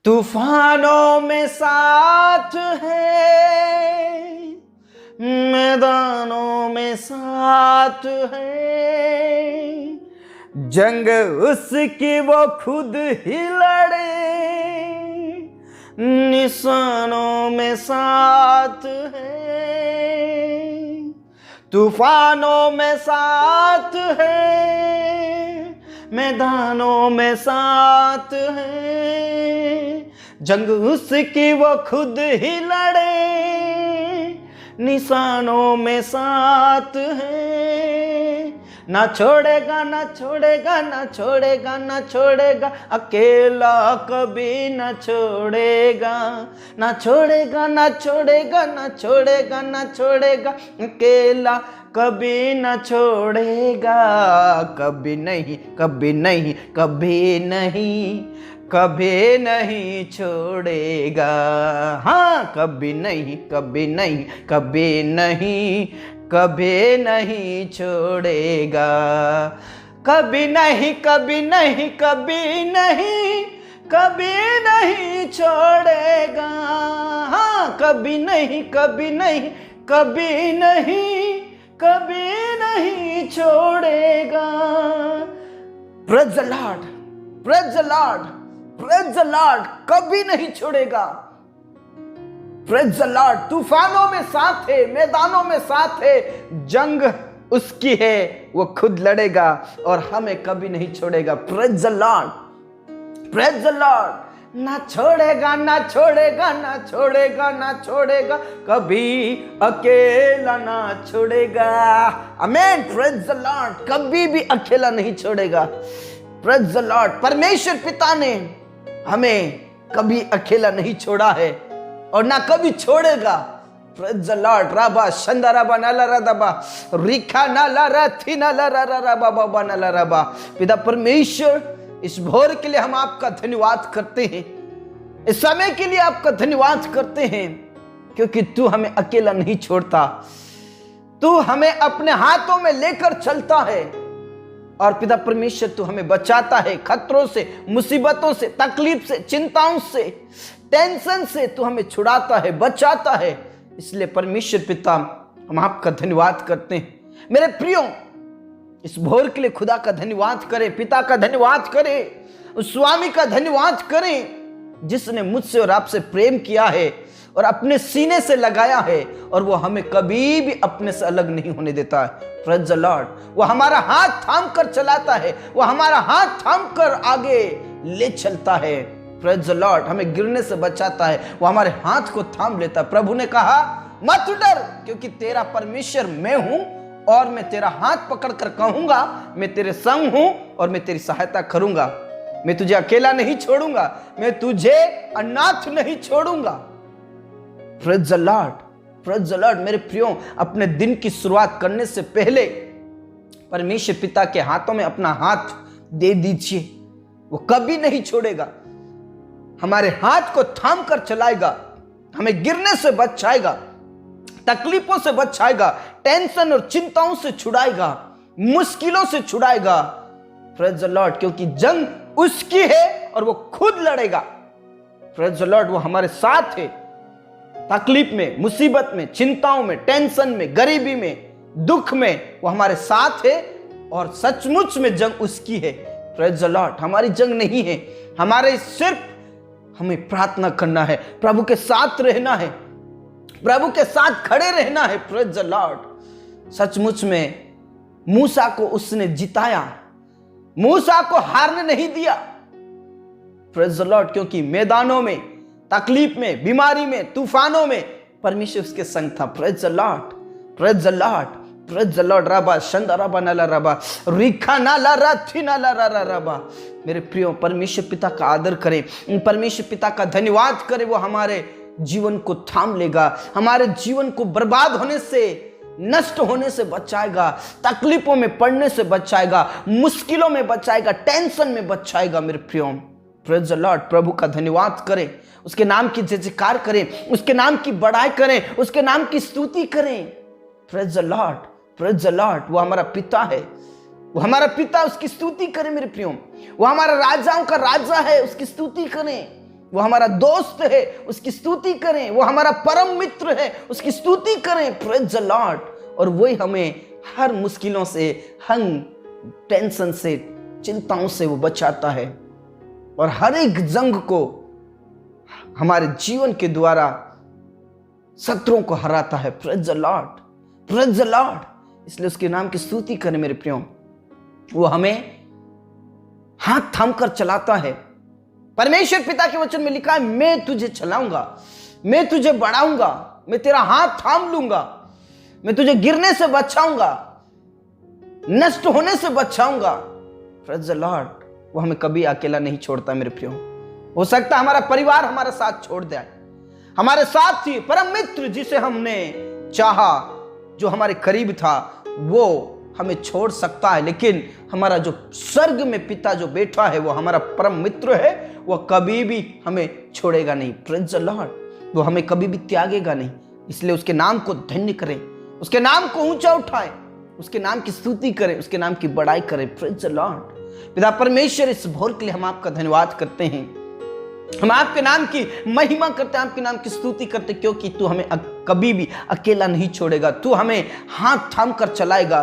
तूफानों में साथ है, मैदानों में साथ है, जंग उसकी वो खुद ही लड़े, निशानों में साथ है। तूफानों में साथ है, मैदानों में साथ है, जंग उसकी वो खुद ही लड़े, निशानों में साथ है। ना छोड़ेगा ना छोड़ेगा ना छोड़ेगा ना छोड़ेगा, अकेला कभी ना छोड़ेगा। ना छोड़ेगा ना छोड़ेगा ना छोड़ेगा ना छोड़ेगा, अकेला कभी ना छोड़ेगा। कभी नहीं कभी नहीं कभी नहीं कभी नहीं छोड़ेगा। हाँ, कभी नहीं कभी नहीं कभी नहीं कभी नहीं छोड़ेगा। कभी नहीं कभी नहीं कभी नहीं कभी नहीं छोड़ेगा। हाँ, कभी नहीं कभी नहीं कभी नहीं कभी नहीं छोड़ेगा। Praise the Lord, praise the Lord, praise the Lord, कभी नहीं छोड़ेगा। Praise the Lord. तूफानों में साथ है, मैदानों में साथ है, जंग उसकी है, वो खुद लड़ेगा और हमें कभी नहीं छोड़ेगा। Praise the Lord, praise the Lord. ना छोड़ेगा ना छोड़ेगा ना छोड़ेगा ना छोड़ेगा, कभी अकेला ना छोड़ेगा। आमीन। Praise the Lord. कभी भी अकेला नहीं छोड़ेगा। Praise the Lord. परमेश्वर पिता ने हमें कभी अकेला नहीं छोड़ा है और ना कभी छोड़ेगा। Praise the Lord. राबा शंदा राबा नाला राबा रिखा नाला रथी नाला राबा बाबा नाला राबा। पिता परमेश्वर, इस भोर के लिए हम आपका धन्यवाद करते हैं, इस समय के लिए आपका धन्यवाद करते हैं, क्योंकि तू हमें अकेला नहीं छोड़ता। तू हमें अपने हाथों में लेकर चलता है और पिता परमेश्वर तू हमें बचाता है खतरों से, मुसीबतों से, तकलीफ से, चिंताओं से, टेंशन से। तू हमें छुड़ाता है, बचाता है। इसलिए परमेश्वर पिता, हम आपका धन्यवाद करते हैं। मेरे प्रियो, इस भोर के लिए खुदा का धन्यवाद करें, पिता का धन्यवाद करें, उस स्वामी का धन्यवाद करें जिसने मुझसे और आपसे प्रेम किया है और अपने सीने से लगाया है, और वो हमें कभी भी अपने से अलग नहीं होने देता है। Praise the Lord. वो हमारा हाथ थाम कर चलाता है, वो हमारा हाथ थाम कर आगे ले चलता है। Praise the Lord. हमें गिरने से बचाता है, वो हमारे हाथ को थाम लेता है। प्रभु ने कहा, मत डर, क्योंकि तेरा परमेश्वर मैं हूं और मैं तेरा हाथ पकड़कर कहूंगा, मैं तेरे संग हूं और मैं तेरी सहायता करूंगा। मैं तुझे अकेला नहीं छोड़ूंगा, मैं तुझे अनाथ नहीं छोड़ूंगा। Praise the Lord, praise the Lord. मेरे प्रियो, अपने दिन की शुरुआत करने से पहले परमेश्वर पिता के हाथों में अपना हाथ दे दीजिए। वो कभी नहीं छोड़ेगा, हमारे हाथ को थाम कर चलाएगा, हमें गिरने से बचाएगा, तकलीफों से बचाएगा, टेंशन और चिंताओं से छुड़ाएगा, मुश्किलों से छुड़ाएगा। Praise the Lord. क्योंकि जंग उसकी है और वो खुद लड़ेगा। Praise the Lord. वो हमारे साथ है, तकलीफ में, मुसीबत में, चिंताओं में, टेंशन में, गरीबी में, दुख में, वो हमारे साथ है और सचमुच में जंग उसकी है। Praise the Lord. हमारी जंग नहीं है, हमारे सिर्फ हमें प्रार्थना करना है, प्रभु के साथ रहना है, प्रभु के साथ खड़े रहना है। Praise the Lord. सचमुच में मूसा को उसने जिताया, मूसा को हारने नहीं दिया। Praise the Lord. क्योंकि मैदानों में, तकलीफ में, बीमारी में, तूफानों में परमेश्वर उसके संग था। Praise the Lord, praise the Lord, praise the Lord. Rava Shanda रबा नाला रबा रिखा नाला रथी नाला रबा। मेरे प्रियो, परमेश्वर पिता का आदर करें, परमेश्वर पिता का धन्यवाद करें। वो हमारे जीवन को थाम लेगा, हमारे जीवन को बर्बाद होने से, नष्ट होने से बचाएगा, तकलीफों में पड़ने से बचाएगा, मुश्किलों में बचाएगा, टेंशन में बचाएगा। मेरे प्रियो, प्रेज़ द लॉर्ड। प्रभु का धन्यवाद करें, उसके नाम की जय जयकार करें, उसके नाम की बड़ाई करें, उसके नाम की स्तुति करें। Praise the Lord, praise the Lord. वो हमारा पिता है, वो हमारा पिता, उसकी स्तुति करें। मेरे प्रियो, वो हमारा राजाओं का राजा है, उसकी स्तुति करें। वो हमारा दोस्त है, उसकी स्तुति करें। वो हमारा परम मित्र है, उसकी स्तुति करें। Praise the Lord. और वही हमें हर मुश्किलों से, हर टेंशन से, चिंताओं से वो बचाता है और हर एक जंग को हमारे जीवन के द्वारा शत्रुओं को हराता है। Praise the Lord, praise the Lord. इसलिए उसके नाम की स्तुति करें मेरे प्रियो। वो हमें हाथ थाम कर चलाता है। परमेश्वर पिता के वचन में लिखा है, मैं तुझे चलाऊंगा, मैं तुझे बढ़ाऊंगा, मैं तेरा हाथ थाम लूंगा, मैं तुझे गिरने से बचाऊंगा, नष्ट होने से बचाऊंगा। Praise the Lord. वो हमें कभी अकेला नहीं छोड़ता मेरे प्रियो। हो सकता है हमारा परिवार हमारा साथ छोड़ दे, हमारे साथ ही परम मित्र जिसे हमने चाहा, जो हमारे करीब था, वो हमें छोड़ सकता है, लेकिन हमारा जो स्वर्ग में पिता जो बैठा है, वो हमारा परम मित्र है, वो कभी भी हमें छोड़ेगा नहीं। Praise the Lord. वो हमें कभी भी त्यागेगा नहीं। इसलिए उसके नाम को धन्य करें, उसके नाम को ऊंचा उठाएं, उसके नाम की स्तुति करें, उसके नाम की बड़ाई करें। Praise the Lord. पिता परमेश्वर, इस भोर के लिए हम आपका धन्यवाद करते हैं, हम आपके नाम की महिमा करते हैं, आपके नाम की स्तुति करते, क्योंकि तू हमें कभी भी अकेला नहीं छोड़ेगा। तू हमें हाथ थाम कर चलाएगा,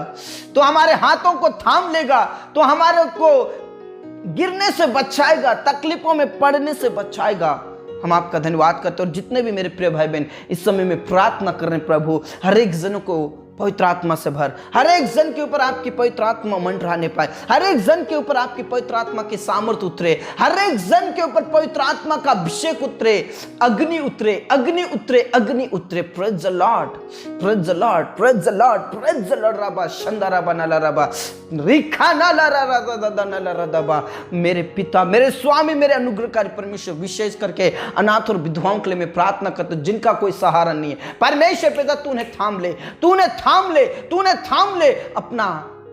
तो हमारे हाथों को थाम लेगा, तो हमारे को गिरने से बचाएगा, तकलीफों में पड़ने से बचाएगा। हम आपका धन्यवाद करते हैं। और जितने भी मेरे प्रिय भाई बहन इस समय में प्रार्थना कर रहे हैं, प्रभु हर एक जनों को पवित्र आत्मा से भर, हर एक जन के ऊपर आपकी पवित्र आत्मा मंडराने पाए, हर एक जन के ऊपर आपकी पवित्र आत्मा की सामर्थ्य उतरे, हर एक जन के ऊपर पवित्र आत्मा का अभिषेक उतरे, अग्नि उतरे, अग्नि उतरे, अग्नि उतरे। Praise the Lord, praise the Lord, praise the Lord, praise the Lord. Rava Shanda रबा नला रबा रिखा नला रबा। मेरे पिता, मेरे स्वामी, मेरे अनुग्रहकारी परमेश्वर, विशेष करके अनाथ और विधवाओं के लिए मैं प्रार्थना करता हूं जिनका कोई सहारा नहीं है। परमेश्वर पिता, तूने थाम ले, तूने थाम ले, तूने थाम ले। अपना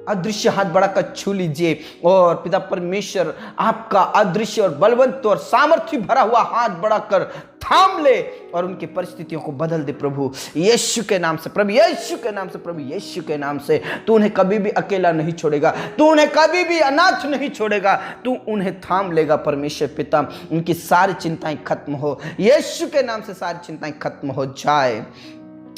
अदृश्य हाथ बढ़ाकर छू लीजिए और पिता परमेश्वर आपका अदृश्य और बलवंत और सामर्थ्य भरा हुआ हाथ बढ़ाकर थाम ले और उनकी परिस्थितियों को बदल दे प्रभु यीशु के नाम से, प्रभु यीशु के नाम से, प्रभु यीशु के नाम से। तू उन्हें कभी भी अकेला नहीं छोड़ेगा, तू उन्हें कभी भी अनाथ नहीं छोड़ेगा, तू उन्हें थाम लेगा। परमेश्वर पिता, उनकी सारी चिंताएं खत्म हो, यीशु के नाम से सारी चिंताएं खत्म हो जाए।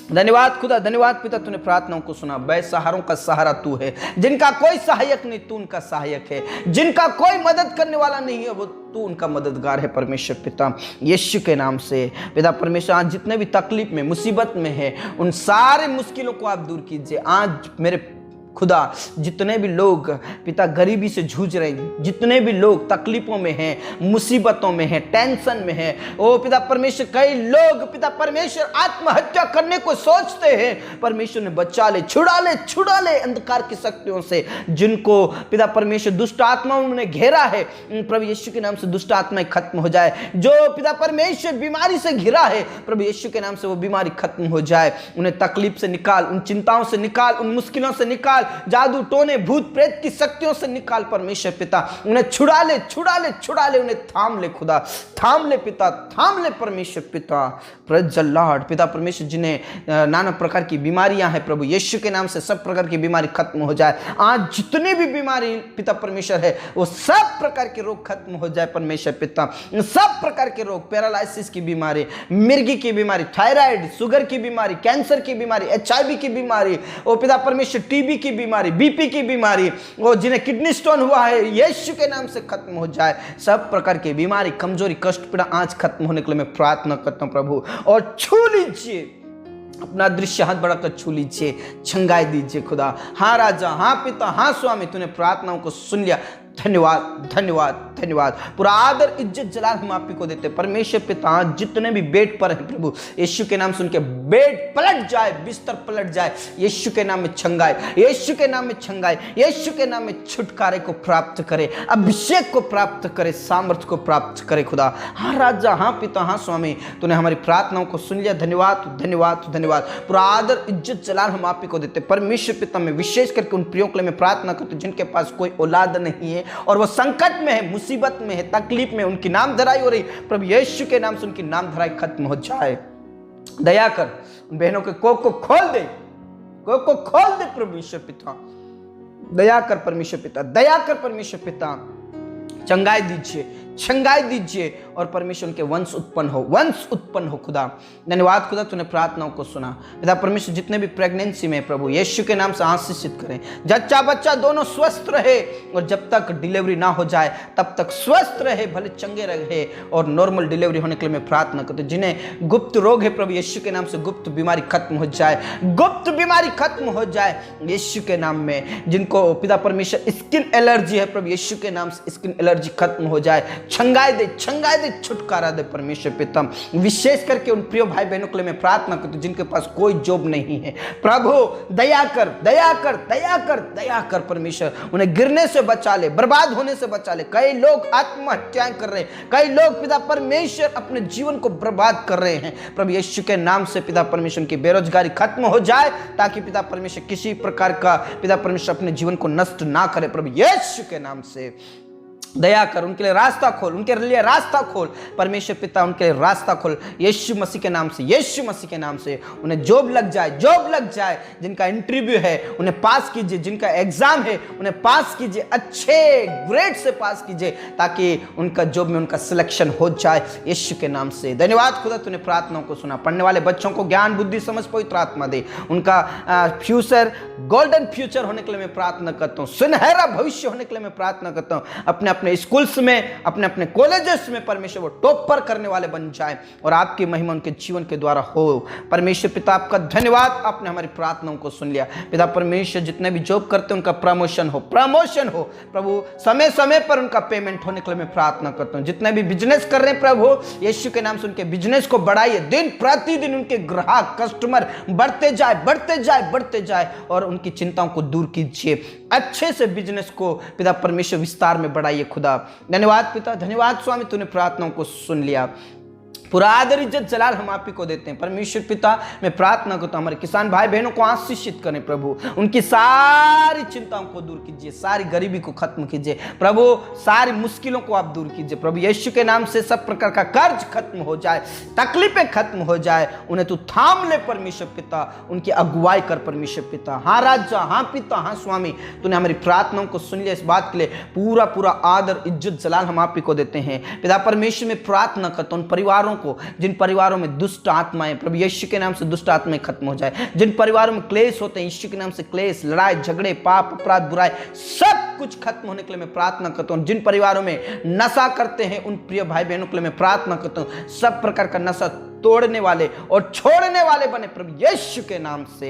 धन्यवाद खुदा, धन्यवाद पिता, तूने प्रार्थनाओं को सुना। बेसहारों का सहारा तू है, जिनका कोई सहायक नहीं तू उनका सहायक है, जिनका कोई मदद करने वाला नहीं है वो तू उनका मददगार है। परमेश्वर पिता यीशु के नाम से पिता परमेश्वर, आज जितने भी तकलीफ में, मुसीबत में है, उन सारे मुश्किलों को आप दूर कीजिए। आज मेरे खुदा जितने भी लोग पिता गरीबी से जूझ रहे हैं, जितने भी लोग तकलीफों में हैं, मुसीबतों में हैं, टेंशन में हैं, ओ पिता परमेश्वर, कई लोग पिता परमेश्वर आत्महत्या करने को सोचते हैं, परमेश्वर ने बचा ले, छुड़ा ले अंधकार की शक्तियों से, जिनको पिता परमेश्वर दुष्ट आत्माओं ने घेरा है, प्रभु यीशु के नाम से दुष्ट आत्माएं खत्म हो जाए। जो पिता परमेश्वर बीमारी से घिरा है, प्रभु यीशु के नाम से वो बीमारी खत्म हो जाए। उन्हें तकलीफ से निकाल, उन चिंताओं से निकाल, उन मुश्किलों से निकाल, जादू टोने भूत प्रेत की शक्तियों से निकाल। परमेश्वर पिता उन्हें छुड़ा ले, उन्हें थाम ले खुदा, थाम ले पिता, थाम ले परमेश्वर पिता। Praise the Lord. पिता परमेश्वर, जिन्हें नाना प्रकार की बीमारियां हैं, प्रभु यीशु के नाम से सब प्रकार की बीमारी खत्म हो जाए। आज जितनी भी बीमारी पिता परमेश्वर है, वो सब प्रकार के रोग खत्म हो जाए। परमेश्वर पिता, सब प्रकार के रोग, पैरालिसिस की बीमारी, मिर्गी की बीमारी, थायराइड, शुगर की बीमारी, कैंसर की बीमारी, HIV की बीमारी, ओ पिता परमेश्वर TB की बीमारी, BP की बीमारी, वो जिन्हें किडनी स्टोन हुआ है, यीशु के नाम से खत्म हो जाए। सब प्रकार की बीमारी, कमजोरी, कष्ट, पीड़ा आज खत्म होने के लिए मैं प्रार्थना करता हूं प्रभु। और छू लीजिए, अपना दृश्य हाथ बढ़ाकर छू लीजिए, छंगाई दीजिए खुदा। हाँ राजा, हाँ पिता, हाँ स्वामी, तूने प्रार्थनाओं को सुन लिया। धन्यवाद, धन्यवाद, धन्यवाद। पूरा आदर, इज्जत, जलाल हम आप ही को देते। परमेश्वर पिता, जितने भी बेड पर हैं प्रभु, यीशु के नाम सुन के बेड पलट जाए, बिस्तर पलट जाए, यीशु के नाम में छंगाए, यीशु के नाम में छंगाए, यीशु के नाम में छुटकारे को प्राप्त करे, अभिषेक को प्राप्त करे, सामर्थ्य को प्राप्त करे खुदा। हाँ राजा, हाँ पिता, हाँ स्वामी, तूने हमारी प्रार्थनाओं को सुन लिया। धन्यवाद, धन्यवाद, धन्यवाद। पूरा आदर, इज्जत, जलाल हम आप ही को देते। परमेश्वर पिता, में विशेष करके उन प्रियों के लिए मैं प्रार्थना करती हूं जिनके पास कोई औलाद नहीं है और वो संकट में है, मुसीबत में है, तकलीफ में, उनकी नाम धराई हो रही, प्रभु यीशु के नाम से उनकी नाम धराई खत्म हो जाए। दया कर, उन बहनों के कोख को खोल दे, कोख को खोल दे प्रभु ईश्वर पिता। दया कर परमेश्वर पिता, दया कर परमेश्वर पिता। चंगाई दीजिए, छंगाई दीजिए और परमेश्वर उनके वंश उत्पन्न हो खुदा। धन्यवाद खुदा, तूने प्रार्थनाओं को सुना। पिता परमेश्वर जितने भी प्रेगनेंसी में प्रभु यीशु के नाम से आशीषित करें, जच्चा बच्चा दोनों स्वस्थ रहे और जब तक डिलीवरी ना हो जाए तब तक स्वस्थ रहे, भले चंगे रहे और नॉर्मल डिलीवरी होने के लिए मैं प्रार्थना करता हूं। जिन्हें गुप्त रोग है प्रभु यीशु के नाम से गुप्त बीमारी खत्म हो जाए, गुप्त बीमारी खत्म हो जाए यीशु के नाम में। जिनको पिता परमेश्वर स्किन एलर्जी है प्रभु यीशु के नाम से स्किन एलर्जी खत्म हो जाए, छंगाई दे, छुटकारा दे परमेश्वर पिता। विशेष करके उन प्रिय भाई बहनों के लिए मैं प्रार्थना करता हूं जिनके पास कोई जॉब नहीं है, प्रभु दया कर, दया कर, दया कर, दया कर परमेश्वर, उन्हें गिरने से बचा ले, बर्बाद होने से बचा ले। कई लोग आत्महत्याएं कर रहे हैं, कई लोग पिता परमेश्वर अपने जीवन को बर्बाद कर रहे हैं प्रभु यीशु के नाम से। पिता परमेश्वर की बेरोजगारी खत्म हो जाए ताकि पिता परमेश्वर किसी प्रकार का पिता परमेश्वर अपने जीवन को नष्ट ना करे प्रभु यीशु के नाम से। दया कर, उनके लिए रास्ता खोल, उनके लिए रास्ता खोल परमेश्वर पिता, उनके लिए रास्ता खोल यीशु मसीह के नाम से, यीशु मसीह के नाम से। उन्हें जॉब लग जाए, जॉब लग जाए। जिनका इंटरव्यू है उन्हें पास कीजिए, जिनका एग्जाम है उन्हें पास कीजिए, अच्छे ग्रेड से पास कीजिए ताकि उनका जॉब में उनका सिलेक्शन हो जाए यीशु के नाम से। धन्यवाद खुदा, तूने प्रार्थनाओं को सुना। पढ़ने वाले बच्चों को ज्ञान बुद्धि समझ पवित्र आत्मा दे, उनका फ्यूचर गोल्डन फ्यूचर होने के लिए मैं प्रार्थना करता हूँ, सुनहरा भविष्य होने के लिए मैं प्रार्थना करता हूँ। अपने अपने स्कूल्स में, अपने अपने कॉलेजेस में परमेश्वर वो टॉपर करने वाले बन जाए और आपकी महिमा उनके जीवन के द्वारा हो। परमेश्वर पिता आपका धन्यवाद, आपने हमारी प्रार्थनाओं को सुन लिया। पिता परमेश्वर जितने भी जॉब करते हैं उनका प्रमोशन हो, प्रमोशन हो प्रभु, समय समय पर उनका पेमेंट होने के लिए मैं प्रार्थना करता हूँ। जितने भी बिजनेस कर रहे हैं प्रभु यीशु के नाम से उनके बिजनेस को बढ़ाइए, दिन प्रतिदिन उनके ग्राहक कस्टमर बढ़ते जाए, बढ़ते जाए, बढ़ते जाए और उनकी चिंताओं को दूर कीजिए। अच्छे से बिजनेस को पिता परमेश्वर विस्तार में बढ़ाइए खुदा। धन्यवाद पिता, धन्यवाद स्वामी, तूने प्रार्थनाओं को सुन लिया। पूरा आदर इज्जत जलाल हम आप ही को देते हैं परमेश्वर पिता। मैं प्रार्थना करता हूं हमारे किसान भाई बहनों को आशीषित करें प्रभु, उनकी सारी चिंताओं को दूर कीजिए, सारी गरीबी को खत्म कीजिए प्रभु, सारी मुश्किलों को आप दूर कीजिए प्रभु यीशु के नाम से। सब प्रकार का कर्ज खत्म हो जाए, तकलीफें खत्म हो जाए, उन्हें तू थाम ले परमेश्वर पिता, उनकी अगुवाई कर परमेश्वर पिता। हाँ राजा, हाँ पिता, हाँ स्वामी, तूने हमारी प्रार्थनाओं को सुन लिया। इस बात के लिए पूरा पूरा आदर इज्जत जलाल हम आप ही को देते हैं पिता परमेश्वर। में प्रार्थना करता हूं उन परिवारों को जिन परिवारों में दुष्ट आत्माएं प्रभु यीशु के नाम से दुष्ट आत्माएं खत्म हो जाए, जिन परिवारों में क्लेश होते हैं यीशु के नाम से क्लेश, लड़ाई झगड़े, पाप अपराध बुराई सब कुछ खत्म होने के लिए मैं प्रार्थना करता हूं। जिन परिवारों में नशा करते हैं उन प्रिय भाई बहनों के लिए मैं प्रार्थना करता हूं, सब प्रकार का नशा तोड़ने वाले और छोड़ने वाले बने प्रभु यीशु के नाम से।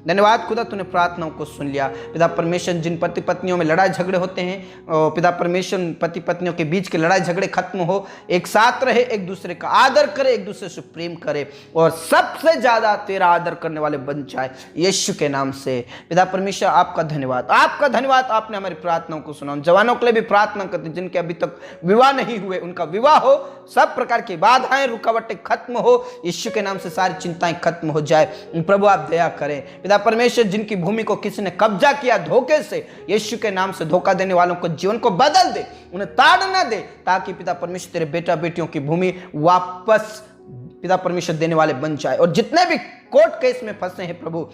धन्यवाद खुदा, तूने प्रार्थनाओं को सुन लिया पिता परमेश्वर। जिन पति पत्नियों में लड़ाई झगड़े होते हैं पिता परमेश्वर, पति पत्नियों के बीच के लड़ाई झगड़े खत्म हो, एक साथ रहे, एक दूसरे का आदर करे, एक दूसरे से प्रेम करे और सबसे ज्यादा तेरा आदर करने वाले बन जाए यीशु के नाम से। पिता परमेश्वर आपका धन्यवाद, आपका धन्यवाद, आपने हमारी प्रार्थनाओं को सुना। जवानों के लिए भी प्रार्थना करते हैं जिनके अभी तक विवाह नहीं हुए, उनका विवाह हो, सब प्रकार की बाधाएं रुकावटें खत्म हो यीशु के नाम से, सारी चिंताएं खत्म हो जाए प्रभु आप दया करें पिता परमेश्वर। जिनकी भूमि को किसी ने कब्जा किया धोखे से, यीशु के नाम से धोखा देने वालों को जीवन को बदल दे, उन्हें ताड़ न दे, ताकि पिता परमेश्वर तेरे बेटा बेटियों की भूमि वापस पिता परमेश्वर देने वाले बन जाए। और जितने भी कोर्ट केस में फंसे हैं प्रभु,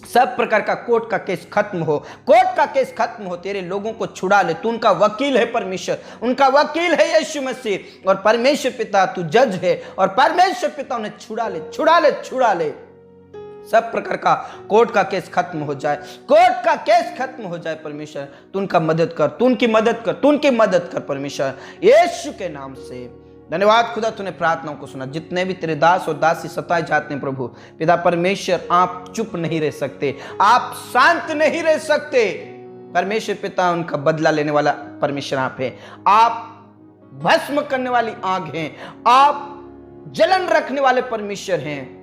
सब प्रकार का कोर्ट का केस खत्म हो, कोर्ट का केस खत्म हो, तेरे लोगों को छुड़ा ले। तू उनका वकील है परमेश्वर, उनका वकील है यीशु मसीह। और परमेश्वर पिता तू जज है और परमेश्वर पिता उन्हें छुड़ा ले, छुड़ा ले, छुड़ा ले। सब प्रकार का कोर्ट का केस खत्म हो जाए, कोर्ट का केस खत्म हो जाए परमेश्वर। तू उनका मदद कर, तू उनकी मदद कर, तू उनकी मदद कर परमेश्वर यीशु के नाम से। धन्यवाद खुदा, तूने प्रार्थनाओं को सुना। जितने भी तेरे दास और दासी सताए जाते हैं प्रभु पिता परमेश्वर, आप चुप नहीं रह सकते, आप शांत नहीं रह सकते परमेश्वर पिता। उनका बदला लेने वाला परमेश्वर आप हैं, आप भस्म करने वाली आग हैं, आप जलन रखने वाले परमेश्वर हैं।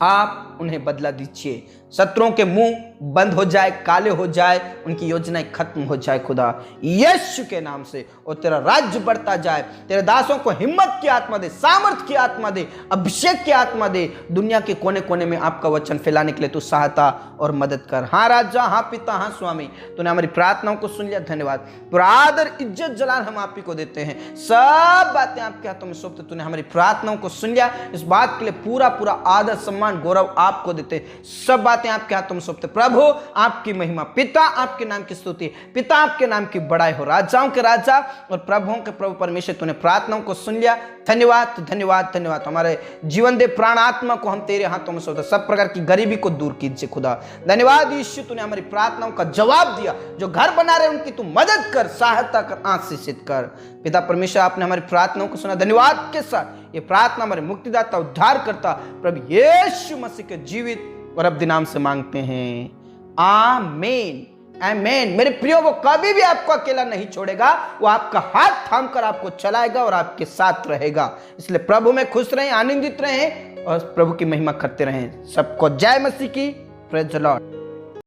आप उन्हें बदला दीजिए, शत्रुओं के मुंह बंद हो जाए, काले हो जाए, उनकी योजनाएं खत्म हो जाए खुदा यीशु के नाम से। और तेरा राज्य बढ़ता जाए, तेरे दासों को हिम्मत की आत्मा दे, सामर्थ की आत्मा दे, अभिषेक की आत्मा दे। दुनिया के कोने कोने में आपका वचन फैलाने के लिए तू सहायता और मदद कर। हाँ राजा, हाँ पिता, हाँ स्वामी, तूने हमारी प्रार्थनाओं को सुन लिया। धन्यवाद, पूरा आदर इज्जत जलाल हम आप ही को देते हैं। सब बातें आपके हाथों में सौंपते, तूने हमारी प्रार्थनाओं को सुन लिया। इस बात के लिए पूरा पूरा आदर सम्मान गौरव आपको देते, सब बातें आपके हाथों में सौंपते। प्रभु आपकी महिमा, पिता आपके नाम की स्तुति, पिता आपके नाम की बड़ाई हो। राजाओं के राजा और प्रभुओं के प्रभु परमेश्वर, तूने प्रार्थनाओं को सुन लिया। धन्यवाद धन्यवाद धन्यवाद। हमारे जीवन दे, प्राण आत्मा को हम तेरे हाथों में सौंपते। सब प्रकार की गरीबी को दूर कीजिए खुदा। धन्यवाद यीशु, तूने हमारी प्रार्थनाओं का जवाब दिया। जो घर बना रहे उनकी तू मदद कर, सहायता कर, आशीषित कर। पिता परमेश्वर, आपने हमारी प्रार्थनाओं को सुना। धन्यवाद के साथ ये प्रार्थना हमारे मुक्तिदाता, उद्धार करता प्रभु यीशु मसीह के जीवित और अब्दी नाम से मांगते हैं, आमीन आमीन। मेरे प्रियो, वो कभी भी आपको अकेला नहीं छोड़ेगा, वो आपका हाथ थाम कर आपको चलाएगा और आपके साथ रहेगा। इसलिए प्रभु में खुश रहें, आनंदित रहें और प्रभु की महिमा करते रहें। सबको जय मसीह की। Praise the Lord.